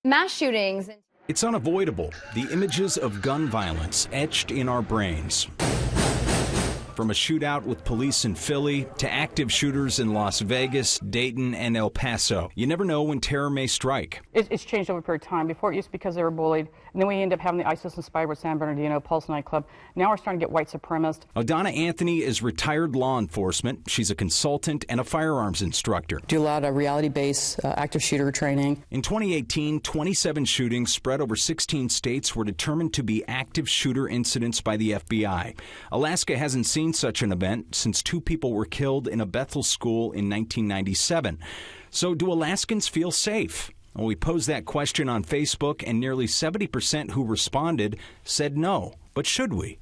Mass shootings. It's unavoidable. The images of gun violence etched in our brains. From a shootout with police in Philly to active shooters in Las Vegas, Dayton, and El Paso. You never know when terror may strike. It's changed over a period of time. Before it used to be because they were bullied, and then we ended up having the ISIS-inspired with San Bernardino, Pulse nightclub. Now we're starting to get white supremacists. Donna Anthony is retired law enforcement. She's a consultant and a firearms instructor. Do a lot of reality-based active shooter training. In 2018, 27 shootings spread over 16 states were determined to be active shooter incidents by the FBI. Alaska hasn't seen such an event since 2 people were killed in a Bethel school in 1997. So do Alaskans feel safe? Well, we posed that question on Facebook, and nearly 70% who responded said no. But should we?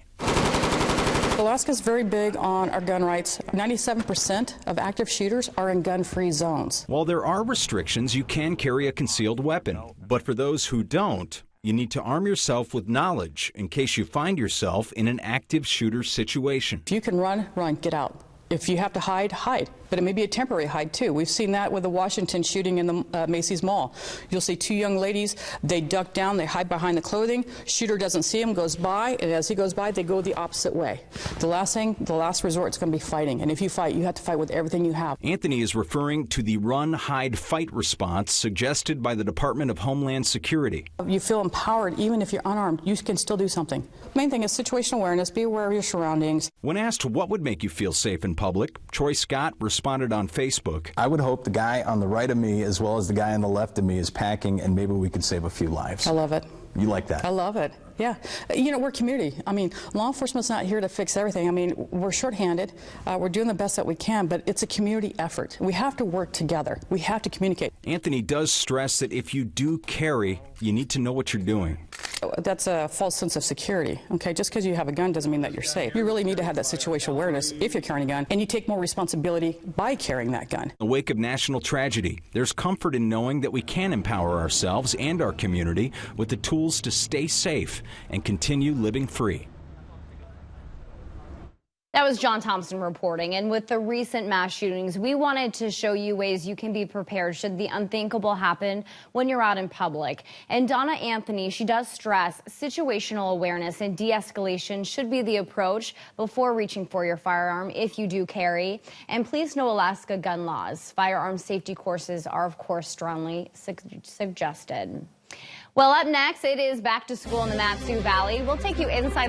Alaska's very big on our gun rights. 97% of active shooters are in gun-free zones. While there are restrictions, you can carry a concealed weapon. But for those who don't, you need to arm yourself with knowledge in case you find yourself in an active shooter situation. If you can run, run, get out. If you have to hide, hide. But it may be a temporary hide, too. We've seen that with the Washington shooting in the Macy's Mall. You'll see 2 young ladies, they duck down, they hide behind the clothing. Shooter doesn't see them, goes by, and as he goes by, they go the opposite way. The last resort is going to be fighting. And if you fight, you have to fight with everything you have. Anthony is referring to the run, hide, fight response suggested by the Department of Homeland Security. You feel empowered, even if you're unarmed, you can still do something. The main thing is situational awareness, be aware of your surroundings. When asked what would make you feel safe in public, Troy Scott responded on Facebook. I would hope the guy on the right of me as well as the guy on the left of me is packing, and maybe we could save a few lives. I love it. You like that? I love it. Yeah. You know, we're community. I mean, law enforcement's not here to fix everything. I mean, we're shorthanded. We're doing the best that we can, but it's a community effort. We have to work together. We have to communicate. Anthony does stress that if you do carry, you need to know what you're doing. That's a false sense of security. Okay, just because you have a gun doesn't mean that you're safe. You really need to have that situational awareness if you're carrying a gun, and you take more responsibility by carrying that gun. In the wake of national tragedy, there's comfort in knowing that we can empower ourselves and our community with the tools to stay safe and continue living free. That was John Thompson reporting. And with the recent mass shootings, we wanted to show you ways you can be prepared should the unthinkable happen when you're out in public. And Donna Anthony, she does stress situational awareness and de-escalation should be the approach before reaching for your firearm if you do carry. And please know Alaska gun laws. Firearm safety courses are, of course, strongly suggested. Well, up next, it is back to school in the Mat-Su Valley. We'll take you inside